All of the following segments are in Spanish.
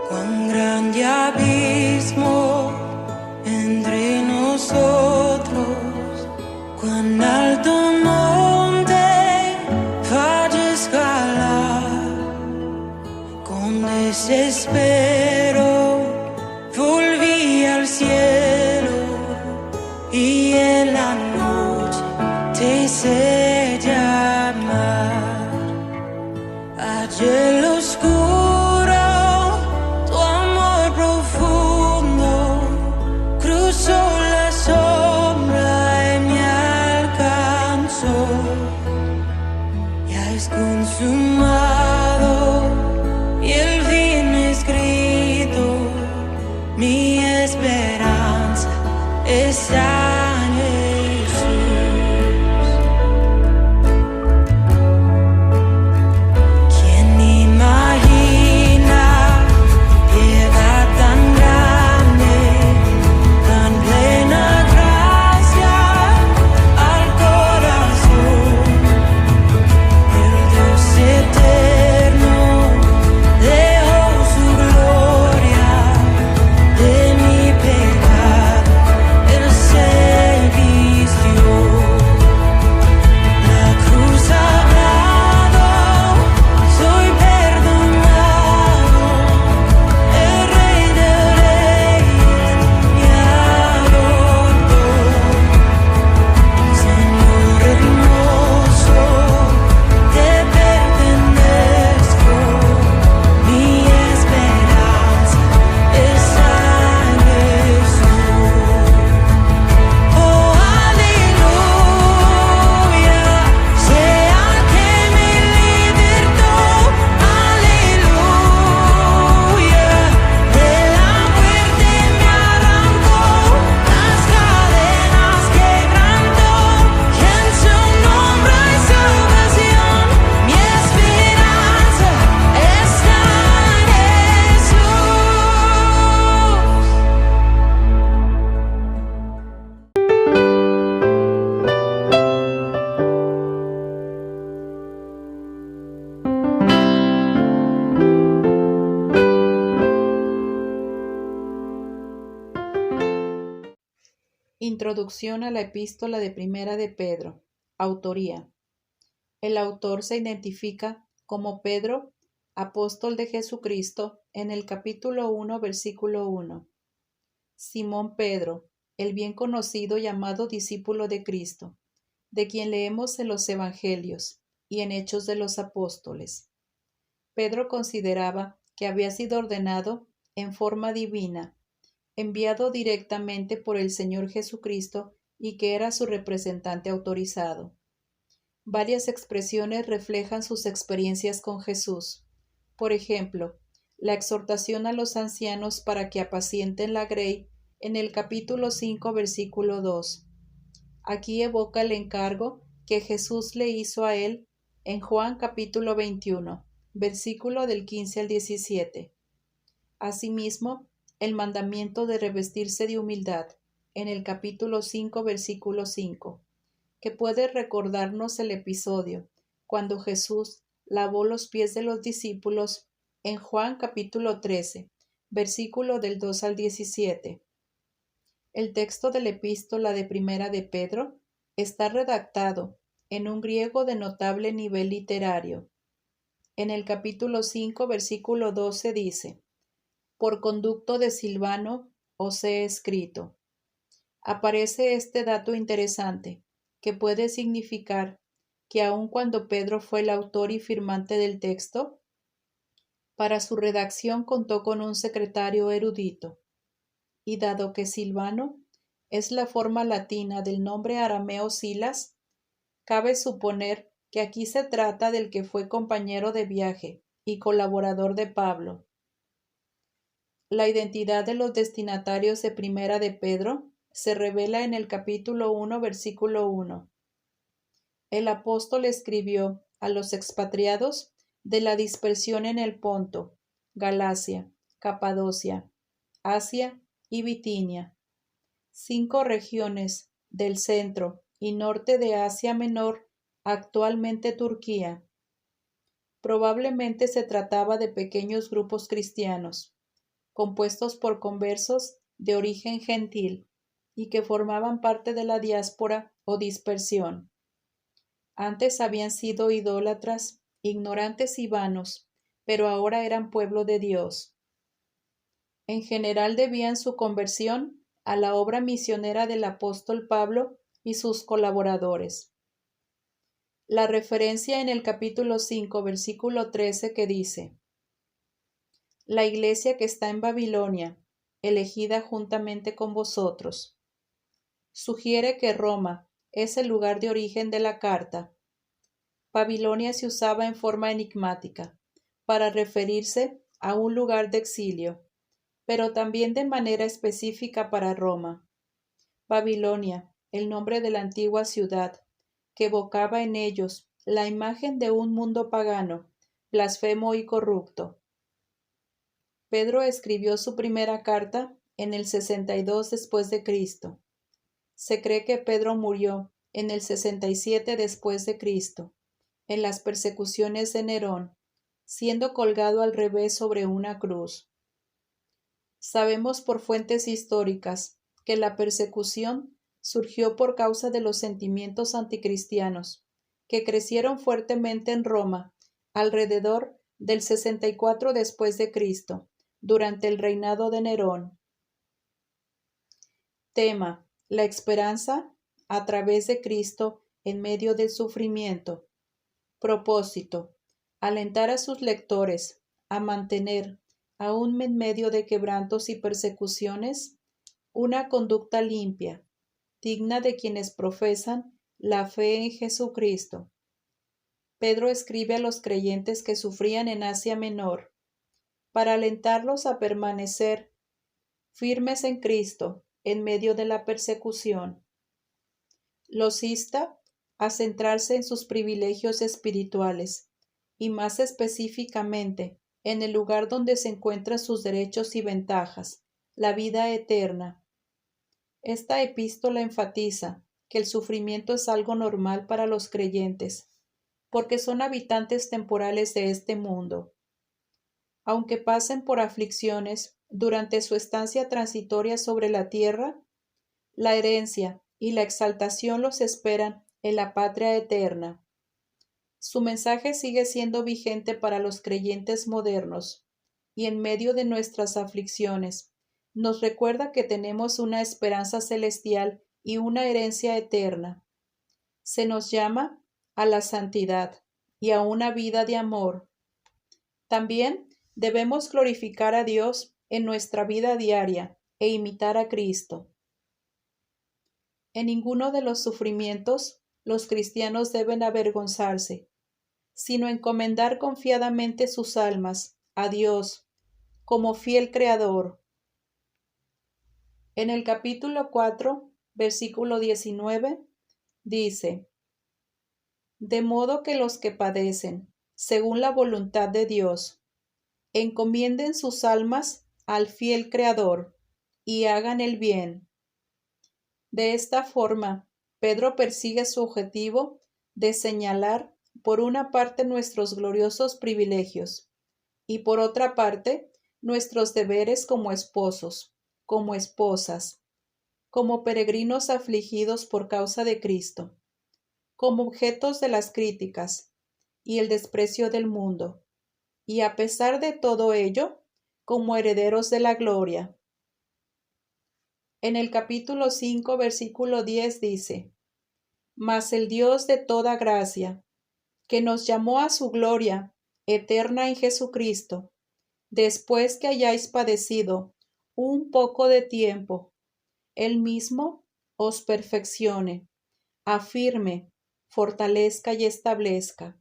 Cuán grande abismo entre nosotros, cuán alto monte falla escalar. Con desespero volví al cielo y en la noche te hice llamar. Allá el oscuro, tu amor profundo cruzó la sombra y me alcanzó. Ya es consumado y el fin escrito, mi esperanza está en Jesús. ¿Quién imagina piedad tan grande, tan plena gracia al corazón? El Dios eterno dejó su gloria, de mi pecado Él se vistió. La cruz sagrado, soy perdonado, el Rey de Reyes me adoró. Señor hermoso, te pertenezco, mi esperanza está en Jesús. Oh, aleluya, sea que me libertó, aleluya, de la muerte me arrancó, las cadenas quebrantó, y en su nombre hay salvación, mi esperanza está en Jesús. Introducción a la Epístola de Primera de Pedro. Autoría. El autor se identifica como Pedro, apóstol de Jesucristo, en el capítulo 1, versículo 1. Simón Pedro, el bien conocido llamado discípulo de Cristo, de quien leemos en los Evangelios y en Hechos de los Apóstoles. Pedro consideraba que había sido ordenado en forma divina, enviado directamente por el Señor Jesucristo y que era su representante autorizado. Varias expresiones reflejan sus experiencias con Jesús. Por ejemplo, la exhortación a los ancianos para que apacienten la grey en el capítulo 5, versículo 2. Aquí evoca el encargo que Jesús le hizo a él en Juan capítulo 21, versículo del 15 al 17. Asimismo, el mandamiento de revestirse de humildad, en el capítulo 5, versículo 5, que puede recordarnos el episodio cuando Jesús lavó los pies de los discípulos en Juan capítulo 13, versículo del 2 al 17. El texto de la epístola de Primera de Pedro está redactado en un griego de notable nivel literario. En el capítulo 5, versículo 12 dice: por conducto de Silvano os he escrito. Aparece este dato interesante, que puede significar que aun cuando Pedro fue el autor y firmante del texto, para su redacción contó con un secretario erudito. Y dado que Silvano es la forma latina del nombre arameo Silas, cabe suponer que aquí se trata del que fue compañero de viaje y colaborador de Pablo. La identidad de los destinatarios de Primera de Pedro se revela en el capítulo 1, versículo 1. El apóstol escribió a los expatriados de la dispersión en el Ponto, Galacia, Capadocia, Asia y Bitinia, 5 regiones del centro y norte de Asia Menor, actualmente Turquía. Probablemente se trataba de pequeños grupos cristianos, compuestos por conversos de origen gentil y que formaban parte de la diáspora o dispersión. Antes habían sido idólatras, ignorantes y vanos, pero ahora eran pueblo de Dios. En general debían su conversión a la obra misionera del apóstol Pablo y sus colaboradores. La referencia en el capítulo 5, versículo 13 que dice: la iglesia que está en Babilonia, elegida juntamente con vosotros, sugiere que Roma es el lugar de origen de la carta. Babilonia se usaba en forma enigmática para referirse a un lugar de exilio, pero también de manera específica para Roma. Babilonia, el nombre de la antigua ciudad, que evocaba en ellos la imagen de un mundo pagano, blasfemo y corrupto. Pedro escribió su primera carta en el 62 después de Cristo. Se cree que Pedro murió en el 67 después de Cristo, en las persecuciones de Nerón, siendo colgado al revés sobre una cruz. Sabemos por fuentes históricas que la persecución surgió por causa de los sentimientos anticristianos, que crecieron fuertemente en Roma alrededor del 64 después de Cristo, durante el reinado de Nerón. Tema: la esperanza a través de Cristo en medio del sufrimiento. Propósito: alentar a sus lectores a mantener, aún en medio de quebrantos y persecuciones, una conducta limpia, digna de quienes profesan la fe en Jesucristo. Pedro escribe a los creyentes que sufrían en Asia Menor, para alentarlos a permanecer firmes en Cristo en medio de la persecución. Los insta a centrarse en sus privilegios espirituales y más específicamente en el lugar donde se encuentran sus derechos y ventajas, la vida eterna. Esta epístola enfatiza que el sufrimiento es algo normal para los creyentes, porque son habitantes temporales de este mundo. Aunque pasen por aflicciones durante su estancia transitoria sobre la tierra, la herencia y la exaltación los esperan en la patria eterna. Su mensaje sigue siendo vigente para los creyentes modernos, y en medio de nuestras aflicciones, nos recuerda que tenemos una esperanza celestial y una herencia eterna. Se nos llama a la santidad y a una vida de amor. También debemos glorificar a Dios en nuestra vida diaria e imitar a Cristo. En ninguno de los sufrimientos los cristianos deben avergonzarse, sino encomendar confiadamente sus almas a Dios como fiel Creador. En el capítulo 4, versículo 19, dice: de modo que los que padecen, según la voluntad de Dios, encomienden sus almas al fiel Creador y hagan el bien. De esta forma, Pedro persigue su objetivo de señalar, por una parte, nuestros gloriosos privilegios y, por otra parte, nuestros deberes como esposos, como esposas, como peregrinos afligidos por causa de Cristo, como objetos de las críticas y el desprecio del mundo, y a pesar de todo ello, como herederos de la gloria. En el capítulo 5, versículo 10 dice: mas el Dios de toda gracia, que nos llamó a su gloria eterna en Jesucristo, después que hayáis padecido un poco de tiempo, Él mismo os perfeccione, afirme, fortalezca y establezca.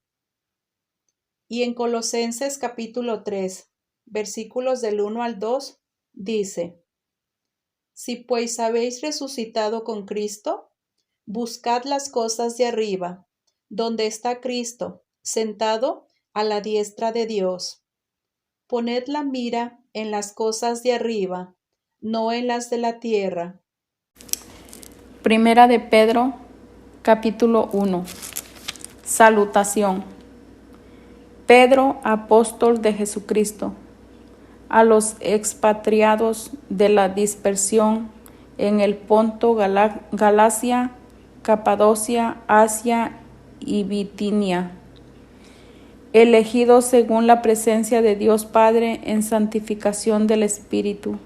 Y en Colosenses capítulo 3, versículos del 1 al 2, dice: si pues habéis resucitado con Cristo, buscad las cosas de arriba, donde está Cristo, sentado a la diestra de Dios. Poned la mira en las cosas de arriba, no en las de la tierra. Primera de Pedro, capítulo 1. Salutación. Pedro, apóstol de Jesucristo, a los expatriados de la dispersión en el Ponto, Galacia, Capadocia, Asia y Bitinia, elegidos según la presencia de Dios Padre en santificación del Espíritu,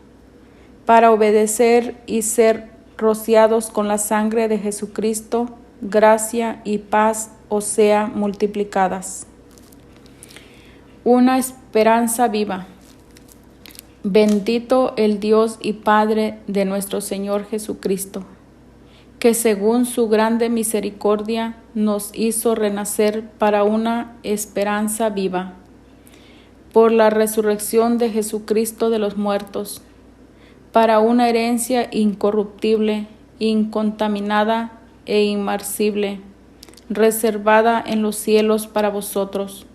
para obedecer y ser rociados con la sangre de Jesucristo, gracia y paz os sea multiplicadas. Una esperanza viva. Bendito el Dios y Padre de nuestro Señor Jesucristo, que según su grande misericordia nos hizo renacer para una esperanza viva, por la resurrección de Jesucristo de los muertos, para una herencia incorruptible, incontaminada e inmarcible, reservada en los cielos para vosotros,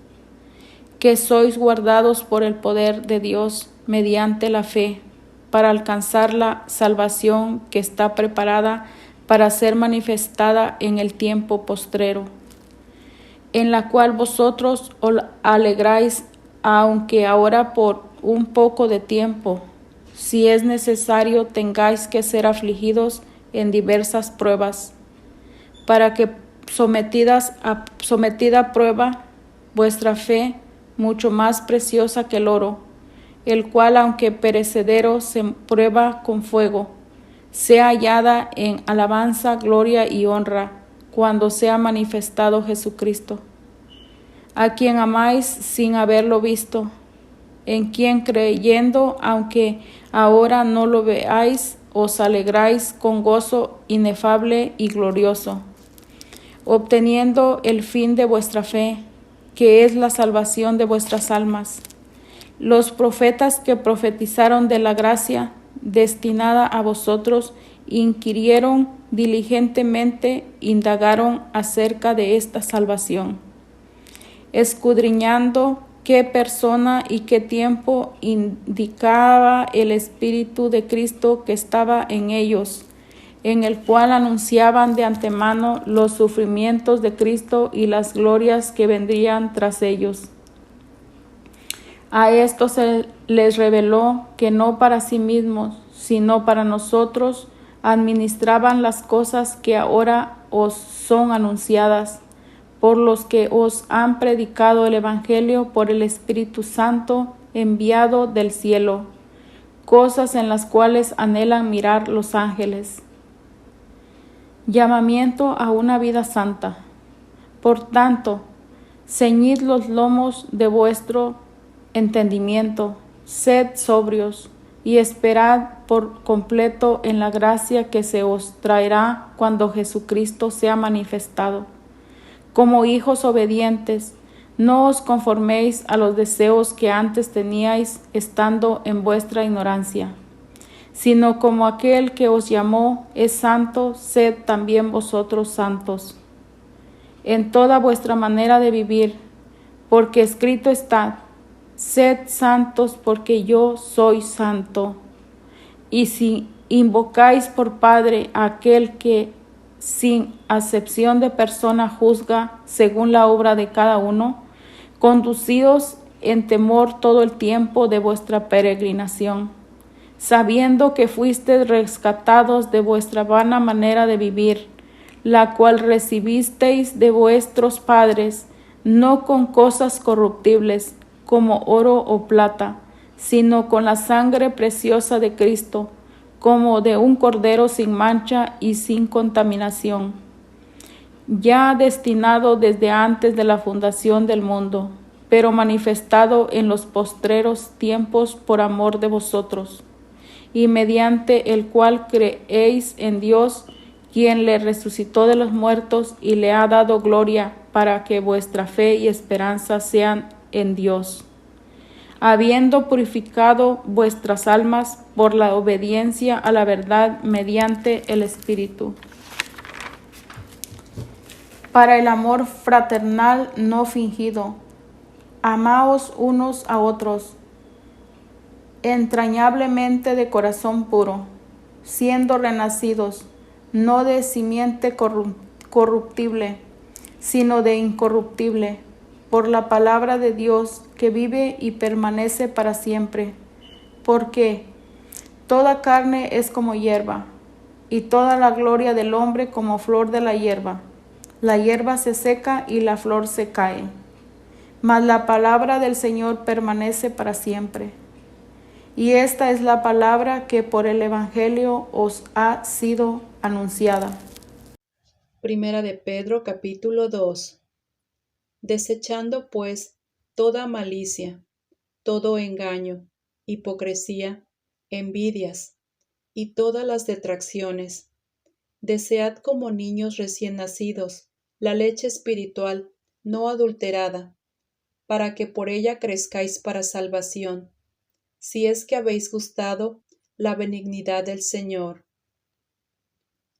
que sois guardados por el poder de Dios mediante la fe, para alcanzar la salvación que está preparada para ser manifestada en el tiempo postrero, en la cual vosotros os alegráis, aunque ahora por un poco de tiempo, si es necesario, tengáis que ser afligidos en diversas pruebas, para que sometida a prueba vuestra fe, mucho más preciosa que el oro, el cual, aunque perecedero, se prueba con fuego, sea hallada en alabanza, gloria y honra, cuando sea manifestado Jesucristo, a quien amáis sin haberlo visto, en quien creyendo, aunque ahora no lo veáis, os alegráis con gozo inefable y glorioso, obteniendo el fin de vuestra fe, que es la salvación de vuestras almas. Los profetas que profetizaron de la gracia destinada a vosotros inquirieron diligentemente, indagaron acerca de esta salvación, escudriñando qué persona y qué tiempo indicaba el Espíritu de Cristo que estaba en ellos, en el cual anunciaban de antemano los sufrimientos de Cristo y las glorias que vendrían tras ellos. A esto se les reveló que no para sí mismos, sino para nosotros, administraban las cosas que ahora os son anunciadas, por los que os han predicado el Evangelio por el Espíritu Santo enviado del cielo, cosas en las cuales anhelan mirar los ángeles. Llamamiento a una vida santa. Por tanto, ceñid los lomos de vuestro entendimiento, sed sobrios y esperad por completo en la gracia que se os traerá cuando Jesucristo sea manifestado. Como hijos obedientes, no os conforméis a los deseos que antes teníais estando en vuestra ignorancia, sino como aquel que os llamó es santo, sed también vosotros santos en toda vuestra manera de vivir, porque escrito está: sed santos porque yo soy santo. Y si invocáis por Padre a aquel que sin acepción de persona juzga según la obra de cada uno, conducidos en temor todo el tiempo de vuestra peregrinación, sabiendo que fuisteis rescatados de vuestra vana manera de vivir, la cual recibisteis de vuestros padres, no con cosas corruptibles, como oro o plata, sino con la sangre preciosa de Cristo, como de un cordero sin mancha y sin contaminación, ya destinado desde antes de la fundación del mundo, pero manifestado en los postreros tiempos por amor de vosotros, y mediante el cual creéis en Dios, quien le resucitó de los muertos y le ha dado gloria, para que vuestra fe y esperanza sean en Dios, habiendo purificado vuestras almas por la obediencia a la verdad mediante el Espíritu, para el amor fraternal no fingido. Amaos unos a otros, entrañablemente de corazón puro, siendo renacidos, no de simiente corruptible, sino de incorruptible, por la palabra de Dios que vive y permanece para siempre, porque toda carne es como hierba, y toda la gloria del hombre como flor de la hierba. La hierba se seca y la flor se cae, mas la palabra del Señor permanece para siempre. Y esta es la palabra que por el Evangelio os ha sido anunciada. Primera de Pedro, capítulo 2. Desechando pues toda malicia, todo engaño, hipocresía, envidias y todas las detracciones. Desead como niños recién nacidos la leche espiritual no adulterada, para que por ella crezcáis para salvación, si es que habéis gustado la benignidad del Señor.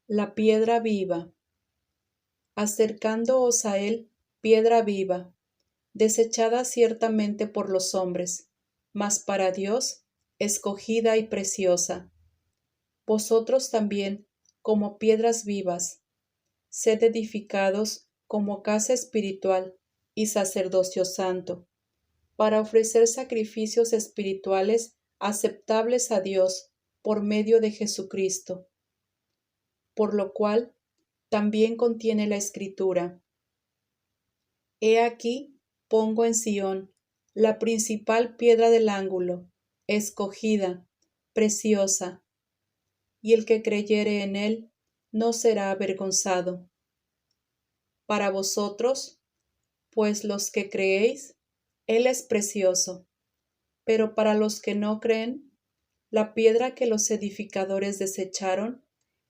La piedra viva. Acercándoos a él, piedra viva, desechada ciertamente por los hombres, mas para Dios escogida y preciosa. Vosotros también, como piedras vivas, sed edificados como casa espiritual y sacerdocio santo, para ofrecer sacrificios espirituales aceptables a Dios por medio de Jesucristo. Por lo cual también contiene la Escritura: He aquí, pongo en Sión la principal piedra del ángulo, escogida, preciosa, y el que creyere en él no será avergonzado. Para vosotros, pues los que creéis, él es precioso, pero para los que no creen, la piedra que los edificadores desecharon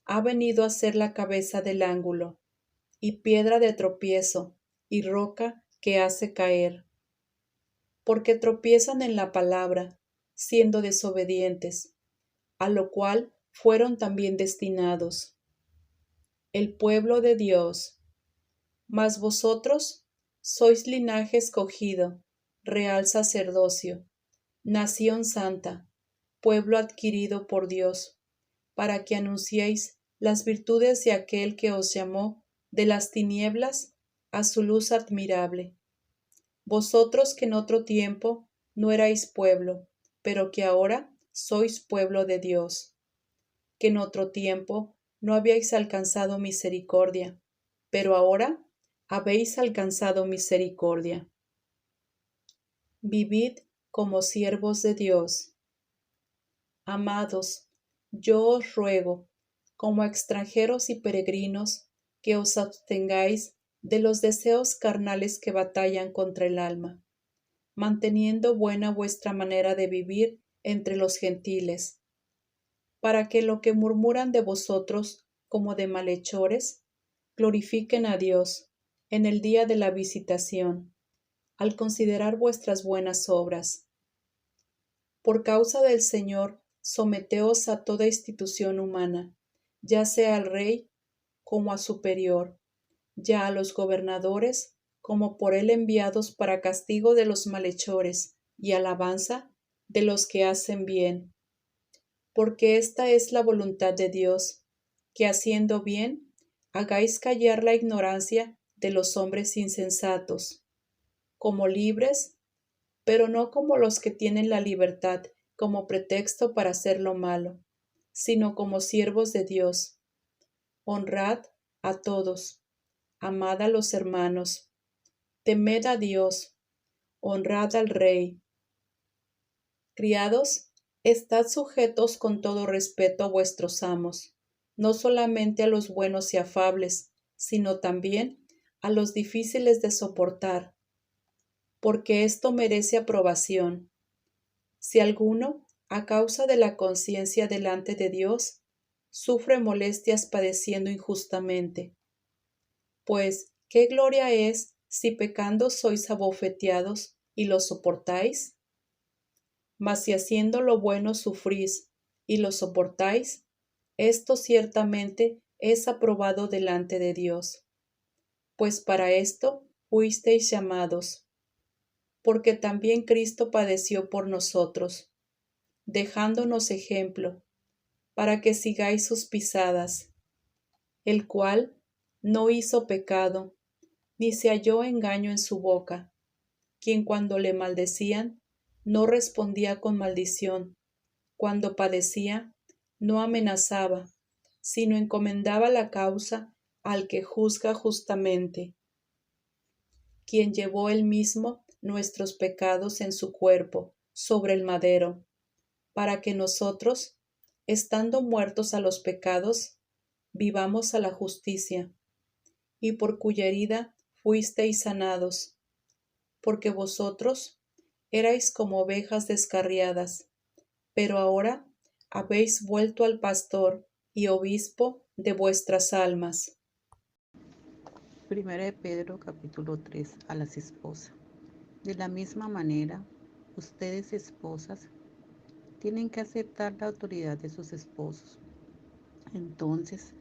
ha venido a ser la cabeza del ángulo, y piedra de tropiezo, y roca que hace caer. Porque tropiezan en la palabra, siendo desobedientes, a lo cual fueron también destinados. El pueblo de Dios. Mas vosotros sois linaje escogido, real sacerdocio, nación santa, pueblo adquirido por Dios, para que anunciéis las virtudes de aquel que os llamó de las tinieblas a su luz admirable. Vosotros que en otro tiempo no erais pueblo, pero que ahora sois pueblo de Dios, que en otro tiempo no habíais alcanzado misericordia, pero ahora habéis alcanzado misericordia. Vivid como siervos de Dios. Amados, yo os ruego, como extranjeros y peregrinos, que os abstengáis de los deseos carnales que batallan contra el alma, manteniendo buena vuestra manera de vivir entre los gentiles, para que lo que murmuran de vosotros como de malhechores, glorifiquen a Dios en el día de la visitación, al considerar vuestras buenas obras. Por causa del Señor, someteos a toda institución humana, ya sea al rey como a superior, ya a los gobernadores como por él enviados para castigo de los malhechores y alabanza de los que hacen bien. Porque esta es la voluntad de Dios, que haciendo bien, hagáis callar la ignorancia de los hombres insensatos, como libres, pero no como los que tienen la libertad como pretexto para hacer lo malo, sino como siervos de Dios. Honrad a todos, amad a los hermanos, temed a Dios, honrad al Rey. Criados, estad sujetos con todo respeto a vuestros amos, no solamente a los buenos y afables, sino también a los difíciles de soportar, porque esto merece aprobación. Si alguno, a causa de la conciencia delante de Dios, sufre molestias padeciendo injustamente, pues, ¿qué gloria es si pecando sois abofeteados y lo soportáis? Mas si haciendo lo bueno sufrís y lo soportáis, esto ciertamente es aprobado delante de Dios. Pues para esto fuisteis llamados, porque también Cristo padeció por nosotros, dejándonos ejemplo, para que sigáis sus pisadas, el cual no hizo pecado, ni se halló engaño en su boca, quien cuando le maldecían, no respondía con maldición, Cuando padecía, no amenazaba, sino encomendaba la causa al que juzga justamente, quien llevó él mismo nuestros pecados en su cuerpo sobre el madero, para que nosotros, estando muertos a los pecados, vivamos a la justicia, y por cuya herida fuisteis sanados, porque vosotros erais como ovejas descarriadas, pero ahora habéis vuelto al pastor y obispo de vuestras almas. Primera de Pedro capítulo 3 a las esposas. De la misma manera, ustedes esposas tienen que aceptar la autoridad de sus esposos. Entonces,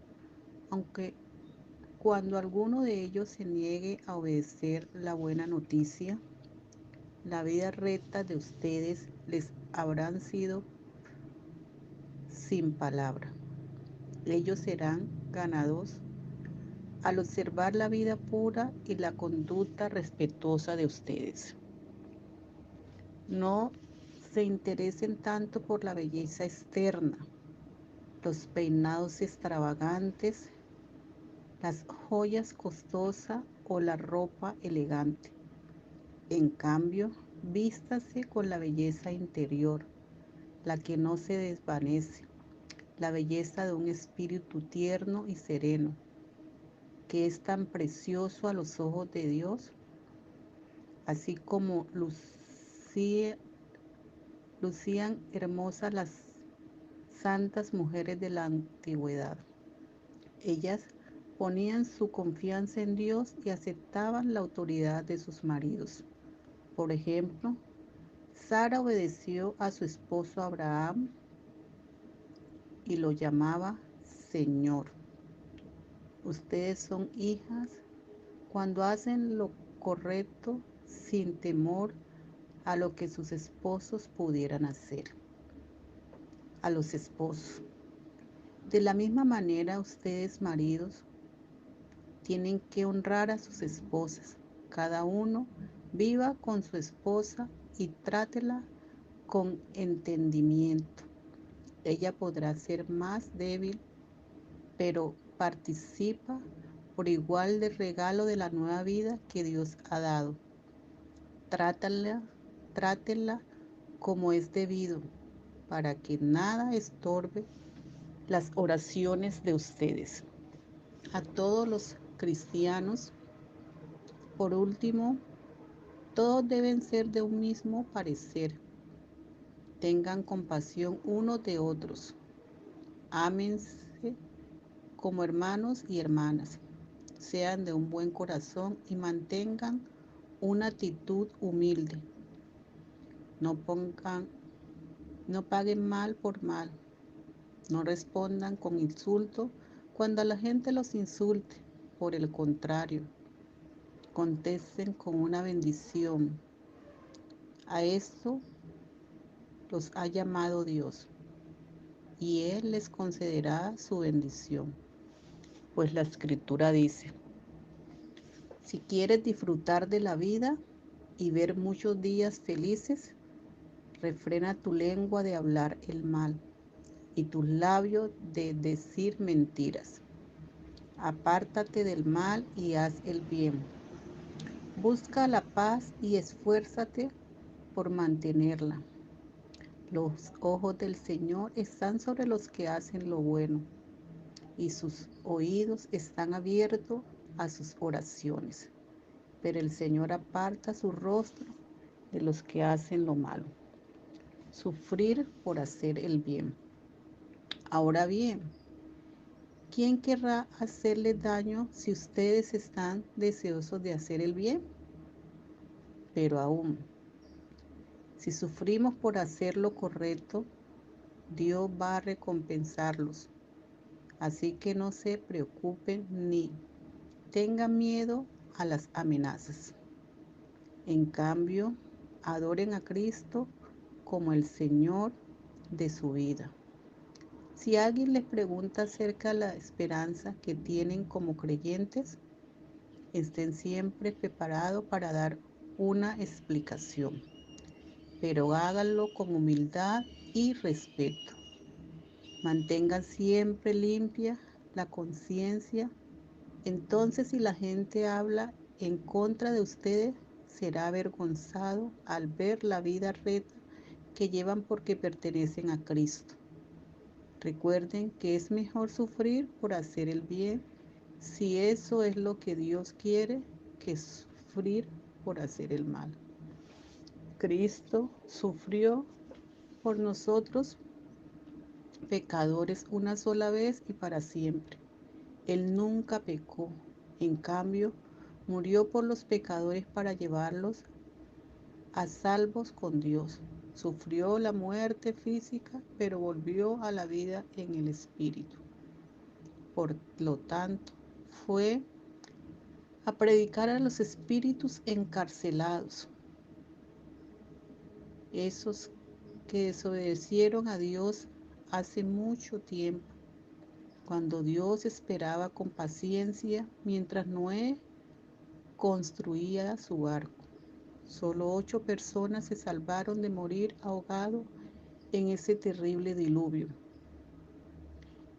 aunque cuando alguno de ellos se niegue a obedecer la buena noticia, la vida recta de ustedes les habrán sido sin palabra. Ellos serán ganados al observar la vida pura y la conducta respetuosa de ustedes. No se interesen tanto por la belleza externa, los peinados extravagantes, las joyas costosas o la ropa elegante. En cambio, vístase con la belleza interior, la que no se desvanece, la belleza de un espíritu tierno y sereno, que es tan precioso a los ojos de Dios, así como lucían hermosas las santas mujeres de la antigüedad. Ellas ponían su confianza en Dios y aceptaban la autoridad de sus maridos. Por ejemplo, Sara obedeció a su esposo Abraham y lo llamaba Señor. Ustedes son hijas cuando hacen lo correcto sin temor a lo que sus esposos pudieran hacer. A los esposos. De la misma manera, ustedes maridos tienen que honrar a sus esposas. Cada uno viva con su esposa y trátela con entendimiento. Ella podrá ser más débil, pero participa por igual del regalo de la nueva vida que Dios ha dado. Trátela como es debido, para que nada estorbe las oraciones de ustedes. A todos los cristianos, por último, todos deben ser de un mismo parecer. Tengan compasión unos de otros. Ámense como hermanos y hermanas. Sean de un buen corazón y mantengan una actitud humilde. No paguen mal por mal. No respondan con insulto cuando la gente los insulte. Por el contrario, contesten con una bendición. A esto los ha llamado Dios, y Él les concederá su bendición. Pues la Escritura dice: si quieres disfrutar de la vida y ver muchos días felices, refrena tu lengua de hablar el mal y tus labios de decir mentiras. Apártate del mal y haz el bien. Busca la paz y esfuérzate por mantenerla. Los ojos del Señor están sobre los que hacen lo bueno, y sus oídos están abiertos a sus oraciones. Pero el Señor aparta su rostro de los que hacen lo malo. Sufrir por hacer el bien. Ahora bien, ¿quién querrá hacerles daño si ustedes están deseosos de hacer el bien? Pero aún, si sufrimos por hacer lo correcto, Dios va a recompensarlos. Así que no se preocupen ni tengan miedo a las amenazas. En cambio, adoren a Cristo como el Señor de su vida. Si alguien les pregunta acerca de la esperanza que tienen como creyentes, estén siempre preparados para dar una explicación. pero háganlo con humildad y respeto. Mantengan siempre limpia la conciencia. Entonces, si la gente habla en contra de ustedes, será avergonzado al ver la vida recta que llevan porque pertenecen a Cristo. Recuerden que es mejor sufrir por hacer el bien, si eso es lo que Dios quiere, que sufrir por hacer el mal. Cristo sufrió por nosotros pecadores una sola vez y para siempre. Él nunca pecó. En cambio, murió por los pecadores para llevarlos a salvos con Dios. Sufrió la muerte física, pero volvió a la vida en el Espíritu. Por lo tanto, fue a predicar a los espíritus encarcelados, esos que desobedecieron a Dios hace mucho tiempo, cuando Dios esperaba con paciencia mientras Noé construía su barco. Solo 8 personas se salvaron de morir ahogados en ese terrible diluvio.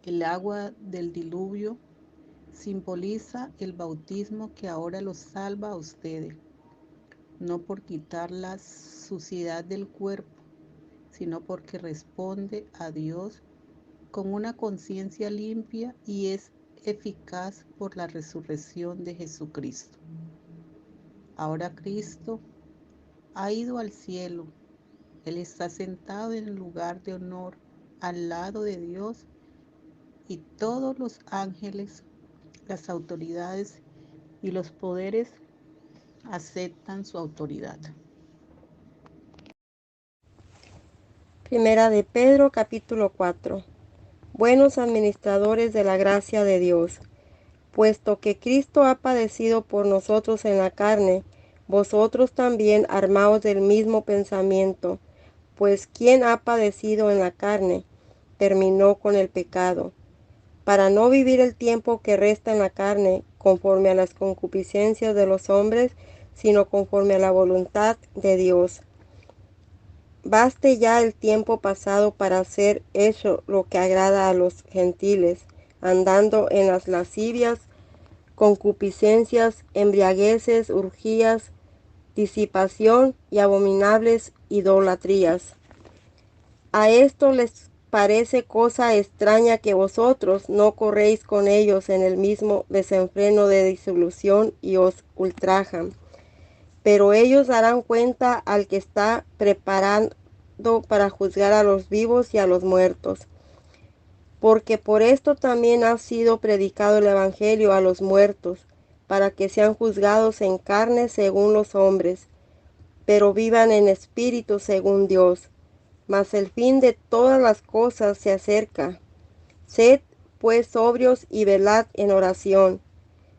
El agua del diluvio simboliza el bautismo que ahora los salva a ustedes, no por quitar la suciedad del cuerpo, sino porque responde a Dios con una conciencia limpia y es eficaz por la resurrección de Jesucristo. Ahora Cristo ha ido al cielo. Él está sentado en el lugar de honor al lado de Dios y todos los ángeles, las autoridades y los poderes aceptan su autoridad. Primera de Pedro, capítulo 4. Buenos administradores de la gracia de Dios, puesto que Cristo ha padecido por nosotros en la carne, vosotros también armaos del mismo pensamiento, pues quien ha padecido en la carne, terminó con el pecado, para no vivir el tiempo que resta en la carne, conforme a las concupiscencias de los hombres, sino conforme a la voluntad de Dios. Baste ya el tiempo pasado para hacer hecho lo que agrada a los gentiles, andando en las lascivias, concupiscencias, embriagueces, orgías, disipación y abominables idolatrías. A esto les parece cosa extraña que vosotros no corréis con ellos en el mismo desenfreno de disolución y os ultrajan. Pero ellos darán cuenta al que está preparando para juzgar a los vivos y a los muertos. Porque por esto también ha sido predicado el Evangelio a los muertos, para que sean juzgados en carne según los hombres, pero vivan en espíritu según Dios. Mas el fin de todas las cosas se acerca. Sed pues sobrios y velad en oración,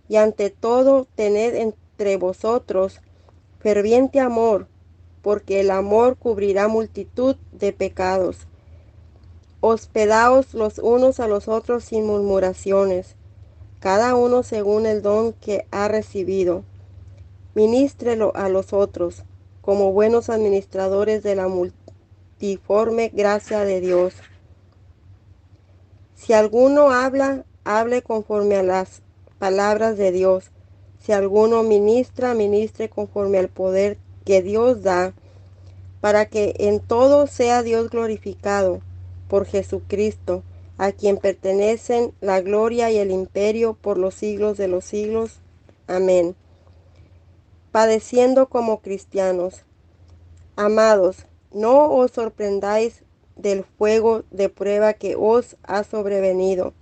y ante todo tened entre vosotros ferviente amor, porque el amor cubrirá multitud de pecados. Hospedaos los unos a los otros sin murmuraciones, cada uno según el don que ha recibido. Ministrelo a los otros, como buenos administradores de la multiforme gracia de Dios. Si alguno habla, hable conforme a las palabras de Dios. Si alguno ministra, ministre conforme al poder que Dios da, para que en todo sea Dios glorificado por Jesucristo, a quien pertenecen la gloria y el imperio por los siglos de los siglos. Amén. Padeciendo como cristianos. Amados, no os sorprendáis del fuego de prueba que os ha sobrevenido,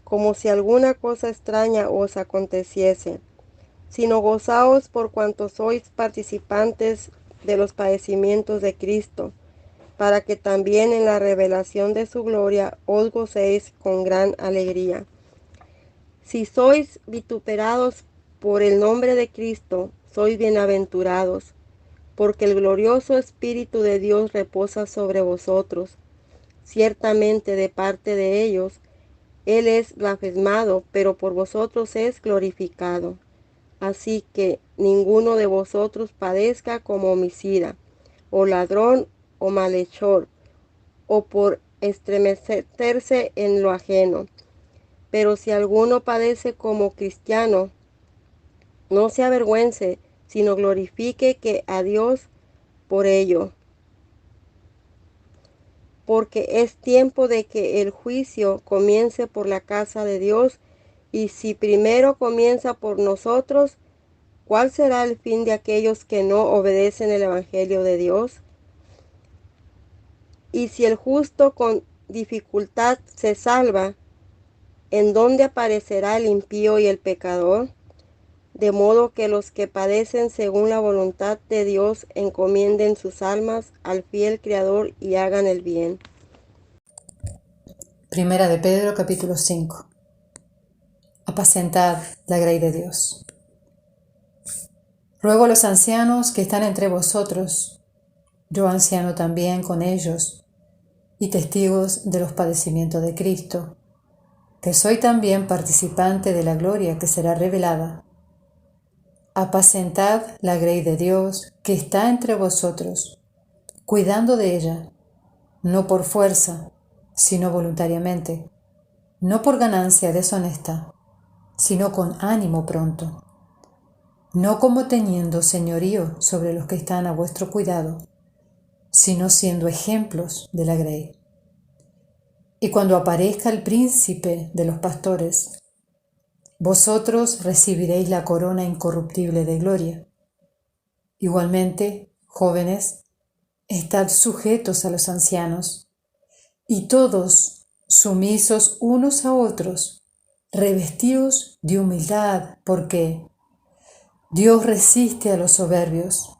como si alguna cosa extraña os aconteciese, sino gozaos por cuanto sois participantes de los padecimientos de Cristo, para que también en la revelación de su gloria os gocéis con gran alegría. Si sois vituperados por el nombre de Cristo, sois bienaventurados, porque el glorioso Espíritu de Dios reposa sobre vosotros. Ciertamente de parte de ellos, Él es blasfemado, pero por vosotros es glorificado. Así que ninguno de vosotros padezca como homicida, o ladrón, o malhechor, o por estremecerse en lo ajeno. Pero si alguno padece como cristiano, no se avergüence, sino glorifique que a Dios por ello. Porque es tiempo de que el juicio comience por la casa de Dios, y si primero comienza por nosotros, ¿cuál será el fin de aquellos que no obedecen el Evangelio de Dios? Y si el justo con dificultad se salva, ¿en dónde aparecerá el impío y el pecador? De modo que los que padecen según la voluntad de Dios encomienden sus almas al fiel Creador y hagan el bien. Primera de Pedro, capítulo 5. Apacentad la grey de Dios. Ruego a los ancianos que están entre vosotros, yo anciano también con ellos, y testigos de los padecimientos de Cristo, que soy también participante de la gloria que será revelada. Apacentad la grey de Dios que está entre vosotros, cuidando de ella, no por fuerza, sino voluntariamente, no por ganancia deshonesta, sino con ánimo pronto, no como teniendo señorío sobre los que están a vuestro cuidado, sino siendo ejemplos de la grey. Y cuando aparezca el príncipe de los pastores, vosotros recibiréis la corona incorruptible de gloria. Igualmente, jóvenes, estad sujetos a los ancianos, y todos sumisos unos a otros, revestidos de humildad, porque Dios resiste a los soberbios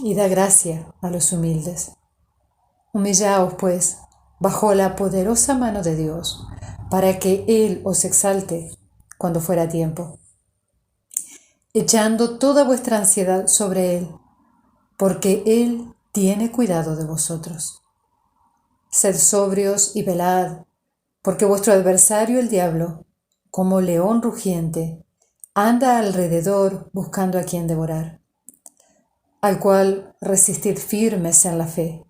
y da gracia a los humildes. Humillaos, pues, bajo la poderosa mano de Dios, para que Él os exalte cuando fuera tiempo, echando toda vuestra ansiedad sobre Él, porque Él tiene cuidado de vosotros. Sed sobrios y velad, porque vuestro adversario el diablo, como león rugiente, anda alrededor buscando a quien devorar, al cual resistid firmes en la fe,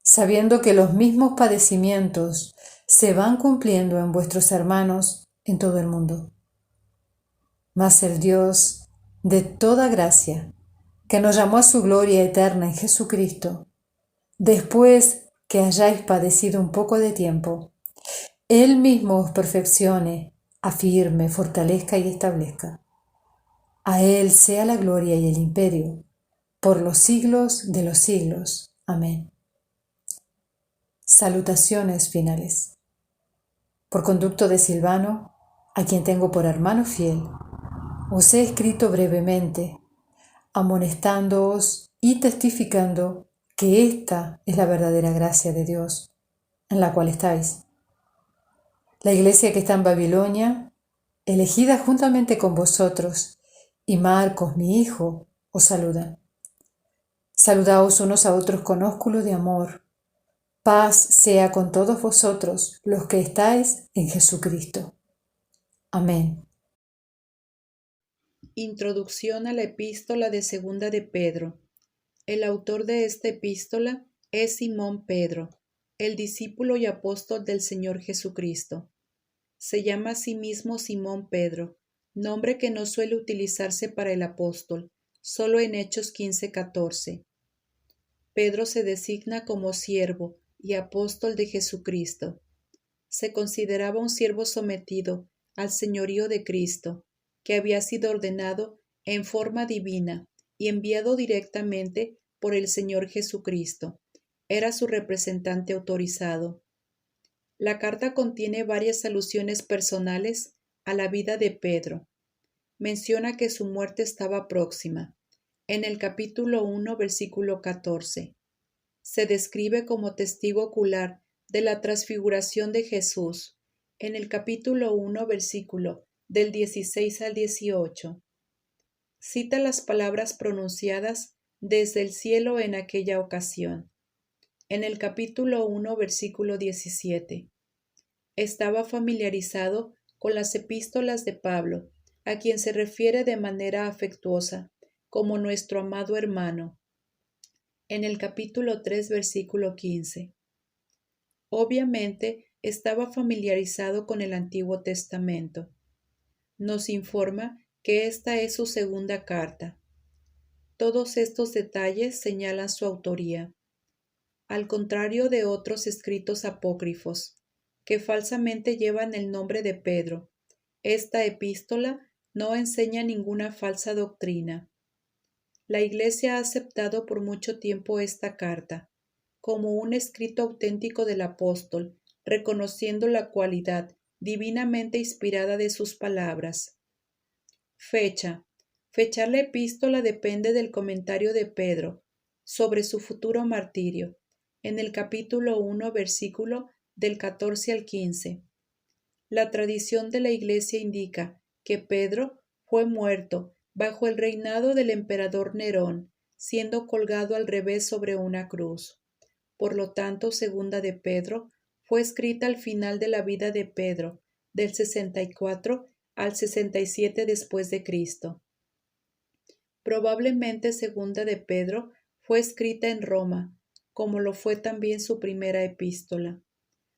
sabiendo que los mismos padecimientos se van cumpliendo en vuestros hermanos en todo el mundo. Mas el Dios de toda gracia, que nos llamó a su gloria eterna en Jesucristo, después que hayáis padecido un poco de tiempo, Él mismo os perfeccione, afirme, fortalezca y establezca. A Él sea la gloria y el imperio, por los siglos de los siglos. Amén. Salutaciones finales. Por conducto de Silvano, a quien tengo por hermano fiel, os he escrito brevemente, amonestándoos y testificando que esta es la verdadera gracia de Dios, en la cual estáis. La iglesia que está en Babilonia, elegida juntamente con vosotros, y Marcos, mi hijo, os saludan. Saludaos unos a otros con ósculo de amor. Paz sea con todos vosotros los que estáis en Jesucristo. Amén. Introducción a la epístola de Segunda de Pedro. El autor de esta epístola es Simón Pedro, el discípulo y apóstol del Señor Jesucristo. Se llama a sí mismo Simón Pedro, nombre que no suele utilizarse para el apóstol, solo en Hechos 15:14. Pedro se designa como siervo y apóstol de Jesucristo. Se consideraba un siervo sometido al señorío de Cristo, que había sido ordenado en forma divina y enviado directamente por el Señor Jesucristo. Era su representante autorizado. La carta contiene varias alusiones personales a la vida de Pedro. Menciona que su muerte estaba próxima. En el capítulo 1, versículo 14. Se describe como testigo ocular de la transfiguración de Jesús. En el capítulo 1, versículo del 16 al 18. Cita las palabras pronunciadas desde el cielo en aquella ocasión. En el capítulo 1, versículo 17. Estaba familiarizado con las epístolas de Pablo, a quien se refiere de manera afectuosa, como nuestro amado hermano. en el capítulo 3, versículo 15. Obviamente estaba familiarizado con el Antiguo Testamento. Nos informa que esta es su segunda carta. Todos estos detalles señalan su autoría. Al contrario de otros escritos apócrifos, que falsamente llevan el nombre de Pedro, esta epístola no enseña ninguna falsa doctrina. La Iglesia ha aceptado por mucho tiempo esta carta como un escrito auténtico del apóstol, reconociendo la cualidad divinamente inspirada de sus palabras. Fecha. Fechar la epístola depende del comentario de Pedro sobre su futuro martirio, en el capítulo 1, versículo del 14 al 15. La tradición de la Iglesia indica que Pedro fue muerto bajo el reinado del emperador Nerón, siendo colgado al revés sobre una cruz. Por lo tanto, segunda de Pedro fue escrita al final de la vida de Pedro, del 64 al 67 después de Cristo. Probablemente segunda de Pedro fue escrita en Roma, como lo fue también su primera epístola.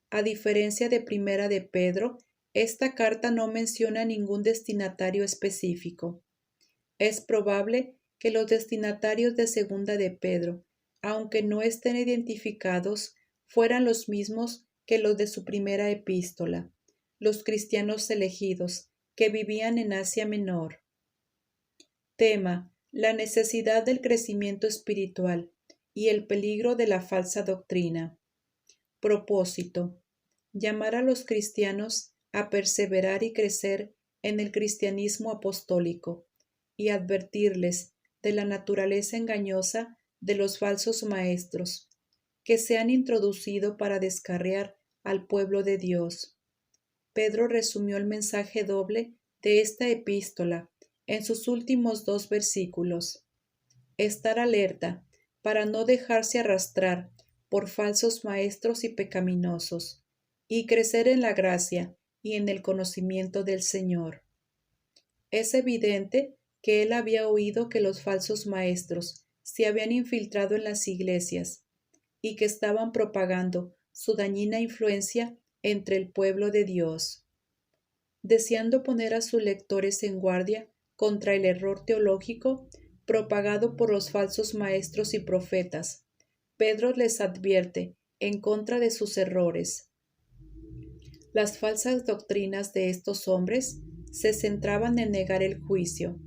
A diferencia de primera de Pedro, esta carta no menciona ningún destinatario específico. Es probable que los destinatarios de segunda de Pedro, aunque no estén identificados, fueran los mismos que los de su primera epístola, los cristianos elegidos, que vivían en Asia Menor. Tema: la necesidad del crecimiento espiritual y el peligro de la falsa doctrina. Propósito: llamar a los cristianos a perseverar y crecer en el cristianismo apostólico y advertirles de la naturaleza engañosa de los falsos maestros que se han introducido para descarriar al pueblo de Dios. Pedro resumió el mensaje doble de esta epístola en sus últimos 2 versículos. Estar alerta para no dejarse arrastrar por falsos maestros y pecaminosos, y crecer en la gracia y en el conocimiento del Señor. Es evidente que él había oído que los falsos maestros se habían infiltrado en las iglesias y que estaban propagando su dañina influencia entre el pueblo de Dios. Deseando poner a sus lectores en guardia contra el error teológico propagado por los falsos maestros y profetas, Pedro les advierte en contra de sus errores. Las falsas doctrinas de estos hombres se centraban en negar el juicio.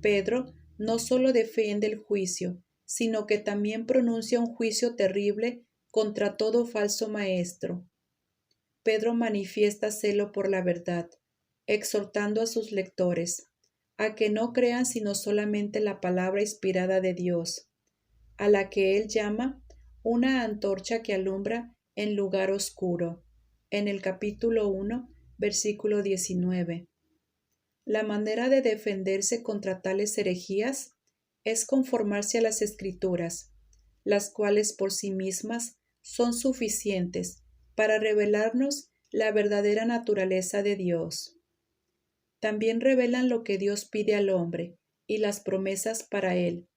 Pedro no solo defiende el juicio, sino que también pronuncia un juicio terrible contra todo falso maestro. Pedro manifiesta celo por la verdad, exhortando a sus lectores a que no crean sino solamente la palabra inspirada de Dios, a la que él llama una antorcha que alumbra en lugar oscuro, en el capítulo 1, versículo 19. La manera de defenderse contra tales herejías es conformarse a las Escrituras, las cuales por sí mismas son suficientes para revelarnos la verdadera naturaleza de Dios. También revelan lo que Dios pide al hombre y las promesas para él,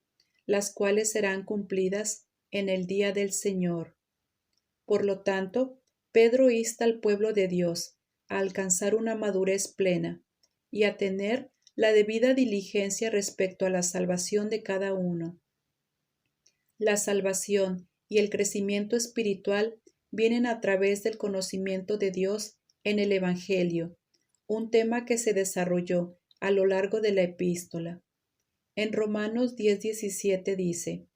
las cuales serán cumplidas en el día del Señor. Por lo tanto, Pedro insta al pueblo de Dios a alcanzar una madurez plena y a tener la debida diligencia respecto a la salvación de cada uno. La salvación y el crecimiento espiritual vienen a través del conocimiento de Dios en el Evangelio, un tema que se desarrolló a lo largo de la epístola. En Romanos 10:17 dice: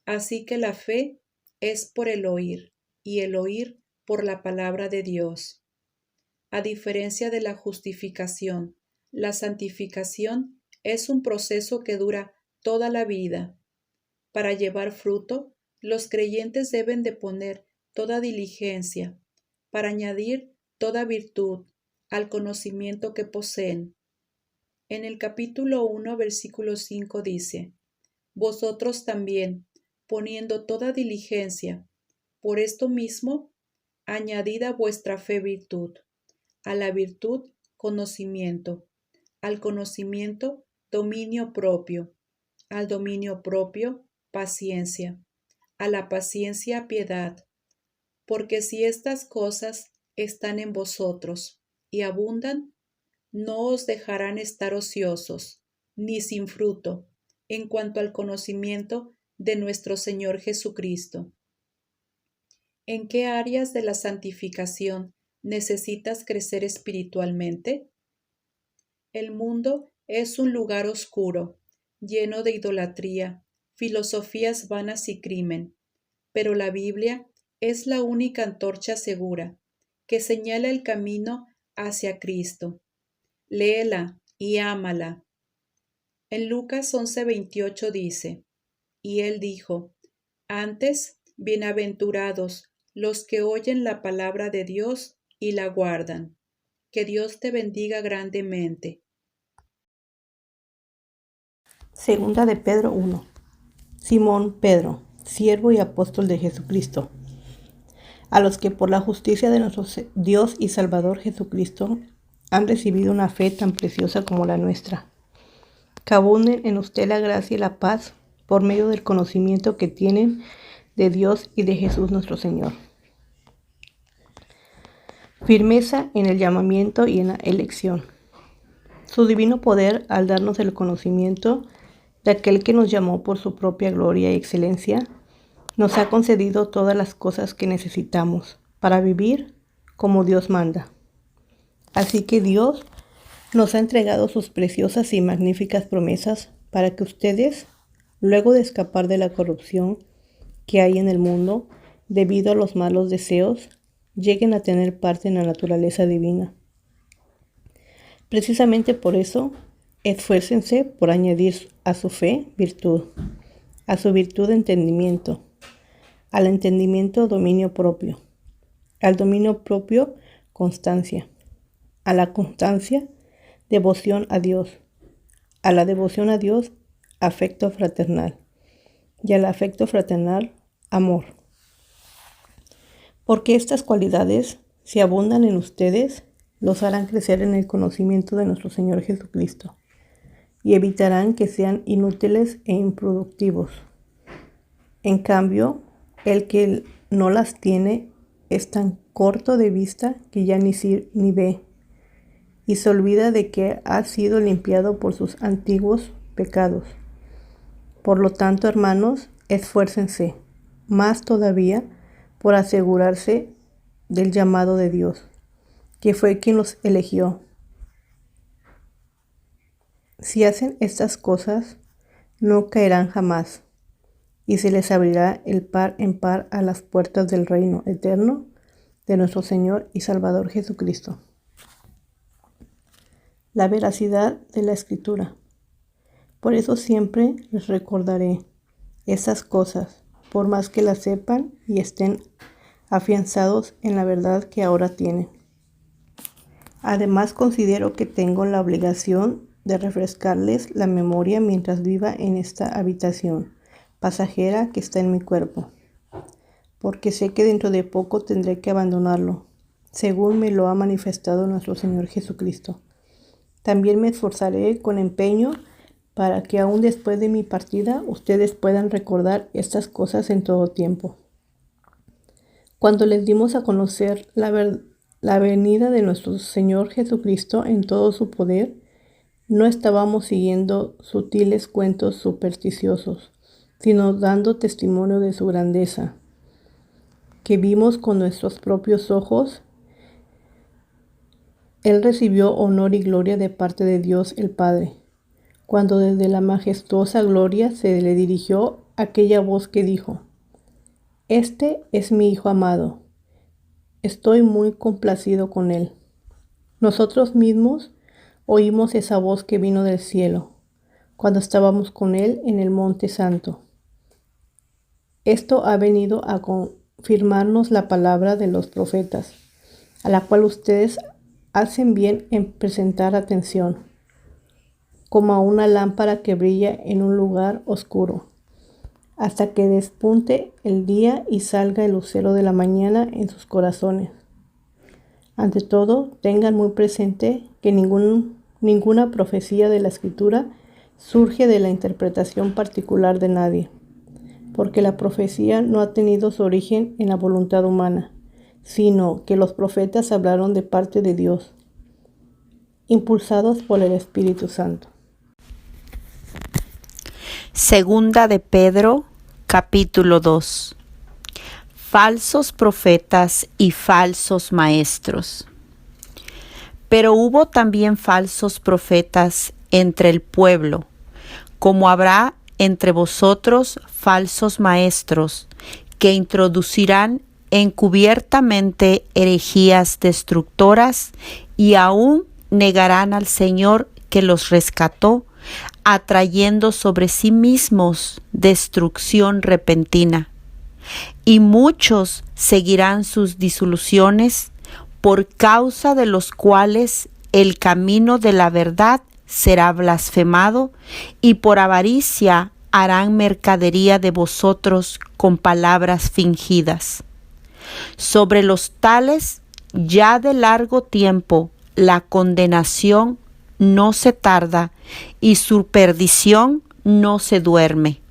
Así que la fe es por el oír, y el oír por la palabra de Dios. A diferencia de la justificación, la santificación es un proceso que dura toda la vida. Para llevar fruto, los creyentes deben de poner toda diligencia, para añadir toda virtud al conocimiento que poseen. En el capítulo 1, versículo 5 dice: Vosotros también, poniendo toda diligencia, por esto mismo, añadid a vuestra fe virtud, a la virtud conocimiento, al conocimiento dominio propio, al dominio propio paciencia, a la paciencia piedad, porque si estas cosas están en vosotros y abundan, no os dejarán estar ociosos, ni sin fruto, en cuanto al conocimiento de nuestro Señor Jesucristo. ¿En qué áreas de la santificación necesitas crecer espiritualmente? El mundo es un lugar oscuro, lleno de idolatría, filosofías vanas y crimen, pero la Biblia es la única antorcha segura que señala el camino hacia Cristo. Léela y ámala. En Lucas 11:28 dice, y él dijo, antes, bienaventurados los que oyen la palabra de Dios y la guardan. Que Dios te bendiga grandemente. Segunda de Pedro 1. Simón Pedro, siervo y apóstol de Jesucristo, a los que por la justicia de nuestro Dios y Salvador Jesucristo han recibido una fe tan preciosa como la nuestra. Que abunden en usted la gracia y la paz por medio del conocimiento que tienen de Dios y de Jesús nuestro Señor. Firmeza en el llamamiento y en la elección. Su divino poder al darnos el conocimiento de aquel que nos llamó por su propia gloria y excelencia, nos ha concedido todas las cosas que necesitamos para vivir como Dios manda. Así que Dios nos ha entregado sus preciosas y magníficas promesas para que ustedes, luego de escapar de la corrupción que hay en el mundo debido a los malos deseos, lleguen a tener parte en la naturaleza divina. Precisamente por eso, esfuércense por añadir a su fe virtud, a su virtud entendimiento, al entendimiento dominio propio, al dominio propio constancia, a la constancia devoción a Dios, a la devoción a Dios afecto fraternal y al afecto fraternal amor. Porque estas cualidades, si abundan en ustedes, los harán crecer en el conocimiento de nuestro Señor Jesucristo y evitarán que sean inútiles e improductivos. En cambio, el que no las tiene es tan corto de vista que ya ni ve y se olvida de que ha sido limpiado por sus antiguos pecados. Por lo tanto, hermanos, esfuércense más todavía por asegurarse del llamado de Dios, que fue quien los eligió. Si hacen estas cosas, no caerán jamás, y se les abrirá el par en par a las puertas del reino eterno de nuestro Señor y Salvador Jesucristo. La veracidad de la Escritura. Por eso siempre les recordaré esas cosas, por más que las sepan y estén afianzados en la verdad que ahora tienen. Además, considero que tengo la obligación de refrescarles la memoria mientras viva en esta habitación pasajera que está en mi cuerpo, porque sé que dentro de poco tendré que abandonarlo, según me lo ha manifestado nuestro Señor Jesucristo. También me esforzaré con empeño para que aún después de mi partida ustedes puedan recordar estas cosas en todo tiempo. Cuando les dimos a conocer la venida de nuestro Señor Jesucristo en todo su poder, no estábamos siguiendo sutiles cuentos supersticiosos, sino dando testimonio de su grandeza, que vimos con nuestros propios ojos. Él recibió honor y gloria de parte de Dios el Padre, cuando desde la majestuosa gloria se le dirigió aquella voz que dijo: Este es mi Hijo amado, estoy muy complacido con él. Nosotros mismos oímos esa voz que vino del cielo, cuando estábamos con él en el Monte Santo. Esto ha venido a confirmarnos la palabra de los profetas, a la cual ustedes hacen bien en prestar atención, como a una lámpara que brilla en un lugar oscuro, hasta que despunte el día y salga el lucero de la mañana en sus corazones. Ante todo, tengan muy presente que ninguna profecía de la Escritura surge de la interpretación particular de nadie, porque la profecía no ha tenido su origen en la voluntad humana, sino que los profetas hablaron de parte de Dios, impulsados por el Espíritu Santo. Segunda de Pedro, capítulo 2. Falsos profetas y falsos maestros. Pero hubo también falsos profetas entre el pueblo, como habrá entre vosotros falsos maestros, que introducirán encubiertamente herejías destructoras y aún negarán al Señor que los rescató, atrayendo sobre sí mismos destrucción repentina. Y muchos seguirán sus disoluciones, por causa de los cuales el camino de la verdad será blasfemado, y por avaricia harán mercadería de vosotros con palabras fingidas. Sobre los tales, ya de largo tiempo, la condenación no se tarda, y su perdición no se duerme.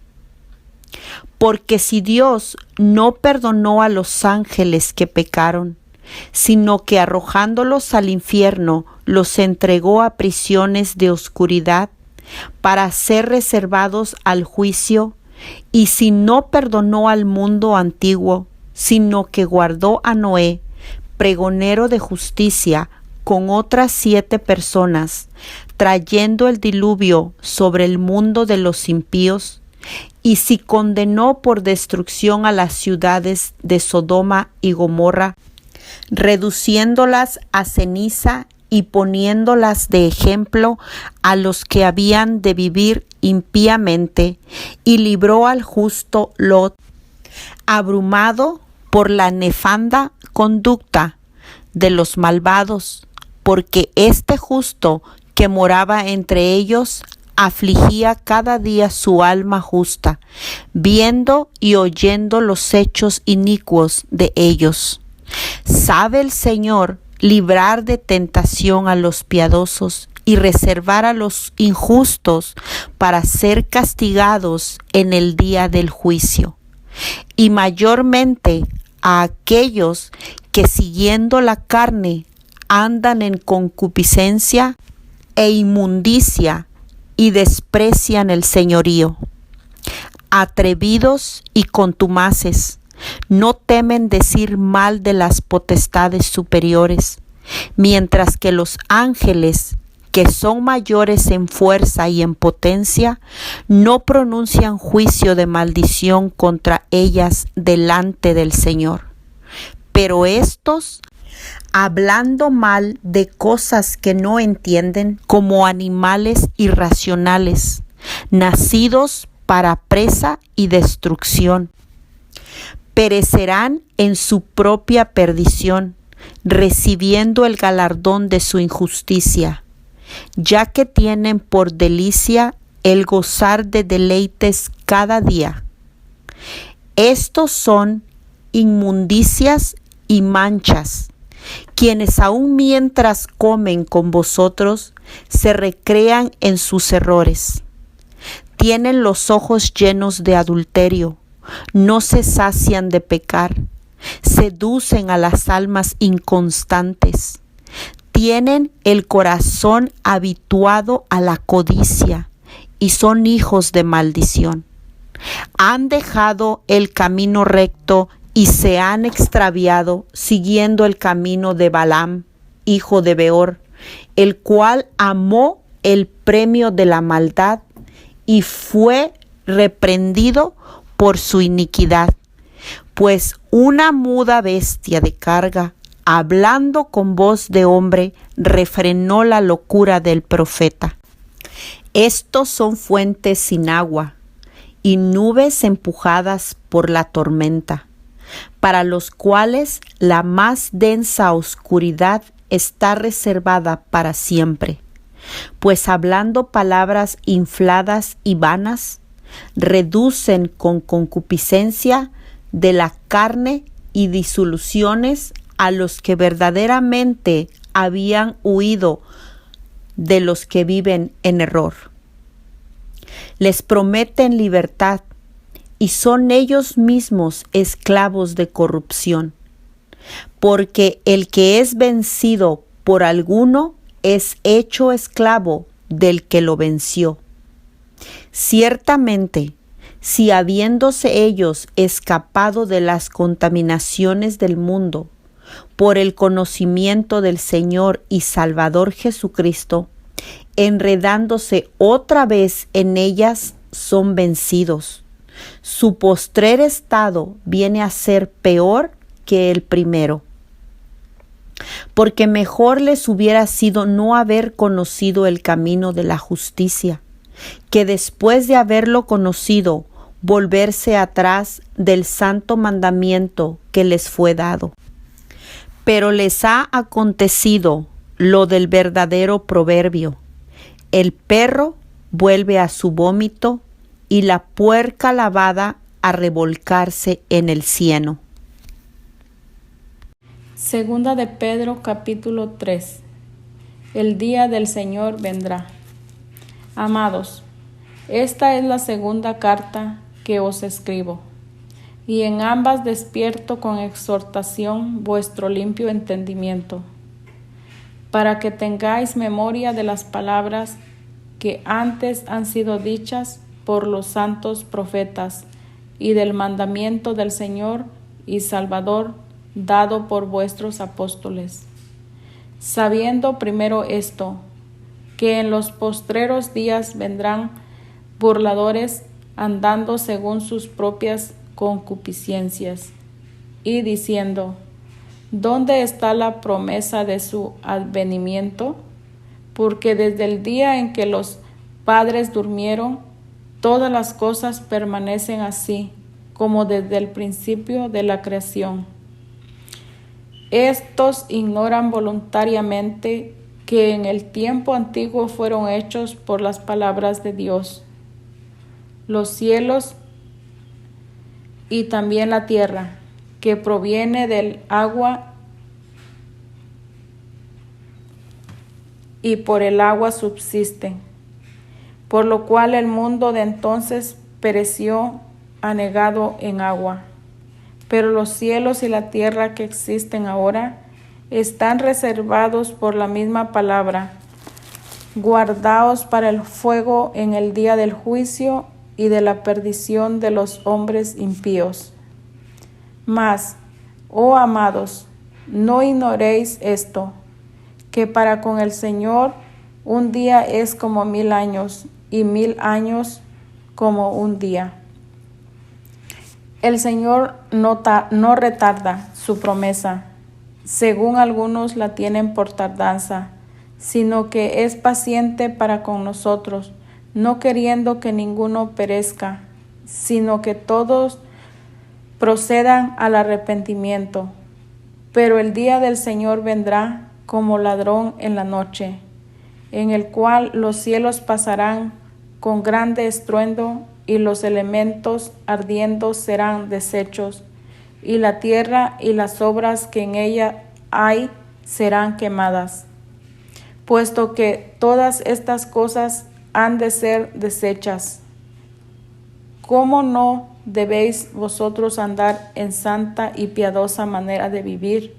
Porque si Dios no perdonó a los ángeles que pecaron, sino que arrojándolos al infierno los entregó a prisiones de oscuridad para ser reservados al juicio, y si no perdonó al mundo antiguo, sino que guardó a Noé, pregonero de justicia, con otras 7 personas, trayendo el diluvio sobre el mundo de los impíos, y si condenó por destrucción a las ciudades de Sodoma y Gomorra, reduciéndolas a ceniza y poniéndolas de ejemplo a los que habían de vivir impíamente, y libró al justo Lot, abrumado por la nefanda conducta de los malvados, porque este justo que moraba entre ellos afligía cada día su alma justa, viendo y oyendo los hechos inicuos de ellos. Sabe el Señor librar de tentación a los piadosos y reservar a los injustos para ser castigados en el día del juicio, y mayormente a aquellos que siguiendo la carne andan en concupiscencia e inmundicia y desprecian el señorío. Atrevidos y contumaces, no temen decir mal de las potestades superiores, mientras que los ángeles, que son mayores en fuerza y en potencia, no pronuncian juicio de maldición contra ellas delante del Señor. Pero estos, hablando mal de cosas que no entienden, como animales irracionales, nacidos para presa y destrucción, perecerán en su propia perdición, recibiendo el galardón de su injusticia, ya que tienen por delicia el gozar de deleites cada día. Estos son inmundicias y manchas, quienes aun mientras comen con vosotros se recrean en sus errores. Tienen los ojos llenos de adulterio, no se sacian de pecar, seducen a las almas inconstantes, tienen el corazón habituado a la codicia y son hijos de maldición. Han dejado el camino recto y se han extraviado siguiendo el camino de Balaam, hijo de Beor, el cual amó el premio de la maldad y fue reprendido por su iniquidad, pues una muda bestia de carga, hablando con voz de hombre, refrenó la locura del profeta. Estos son fuentes sin agua y nubes empujadas por la tormenta, para los cuales la más densa oscuridad está reservada para siempre, pues hablando palabras infladas y vanas, reducen con concupiscencia de la carne y disoluciones a los que verdaderamente habían huido de los que viven en error. Les prometen libertad y son ellos mismos esclavos de corrupción. Porque el que es vencido por alguno es hecho esclavo del que lo venció. Ciertamente, si habiéndose ellos escapado de las contaminaciones del mundo por el conocimiento del Señor y Salvador Jesucristo, enredándose otra vez en ellas, son vencidos, su postrer estado viene a ser peor que el primero. Porque mejor les hubiera sido no haber conocido el camino de la justicia, que después de haberlo conocido, volverse atrás del santo mandamiento que les fue dado. Pero les ha acontecido lo del verdadero proverbio: el perro vuelve a su vómito y la puerca lavada a revolcarse en el cieno. Segunda de Pedro, capítulo 3. El día del Señor vendrá. Amados, esta es la segunda carta que os escribo, y en ambas despierto con exhortación vuestro limpio entendimiento, para que tengáis memoria de las palabras que antes han sido dichas por los santos profetas, y del mandamiento del Señor y Salvador dado por vuestros apóstoles. Sabiendo primero esto, que en los postreros días vendrán burladores andando según sus propias concupiscencias, y diciendo: ¿dónde está la promesa de su advenimiento? Porque desde el día en que los padres durmieron, todas las cosas permanecen así, como desde el principio de la creación. Estos ignoran voluntariamente que en el tiempo antiguo fueron hechos por las palabras de Dios los cielos y también la tierra, que proviene del agua y por el agua subsisten, por lo cual el mundo de entonces pereció anegado en agua. Pero los cielos y la tierra que existen ahora están reservados por la misma palabra, guardaos para el fuego en el día del juicio y de la perdición de los hombres impíos. Mas, oh amados, no ignoréis esto, que para con el Señor un día es como 1000 años, y 1000 años como un día. El Señor no retarda su promesa, según algunos la tienen por tardanza, sino que es paciente para con nosotros, no queriendo que ninguno perezca, sino que todos procedan al arrepentimiento. Pero el día del Señor vendrá como ladrón en la noche, en el cual los cielos pasarán con grande estruendo, y los elementos ardiendo serán deshechos, y la tierra y las obras que en ella hay serán quemadas. Puesto que todas estas cosas han de ser deshechas, ¿cómo no debéis vosotros andar en santa y piadosa manera de vivir,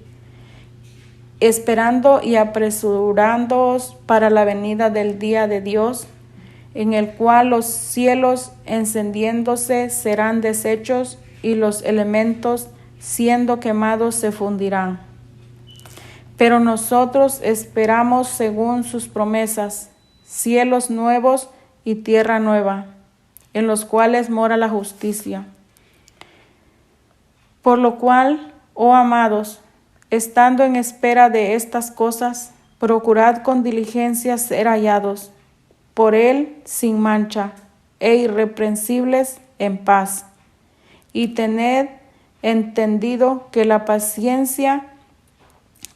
esperando y apresurándoos para la venida del día de Dios, en el cual los cielos encendiéndose serán deshechos y los elementos siendo quemados se fundirán? Pero nosotros esperamos según sus promesas, cielos nuevos y tierra nueva, en los cuales mora la justicia. Por lo cual, oh amados, estando en espera de estas cosas, procurad con diligencia ser hallados por Él sin mancha e irreprensibles en paz. Y tened entendido que la paciencia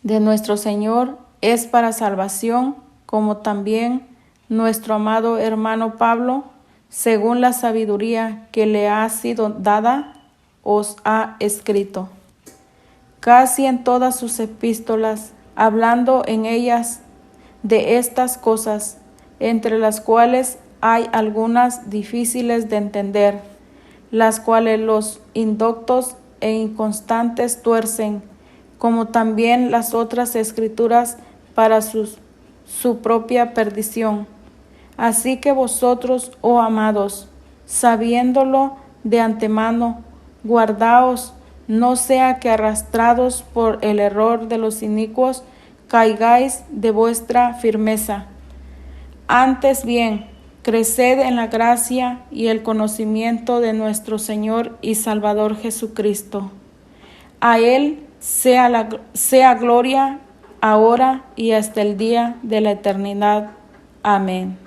de nuestro Señor es para salvación, como también nuestro amado hermano Pablo, según la sabiduría que le ha sido dada, os ha escrito. Casi en todas sus epístolas, hablando en ellas de estas cosas, entre las cuales hay algunas difíciles de entender, las cuales los indoctos e inconstantes tuercen, como también las otras escrituras para su propia perdición. Así que vosotros, oh amados, sabiéndolo de antemano, guardaos, no sea que arrastrados por el error de los inicuos, caigáis de vuestra firmeza. Antes bien, creced en la gracia y el conocimiento de nuestro Señor y Salvador Jesucristo. A Él sea gloria ahora y hasta el día de la eternidad. Amén.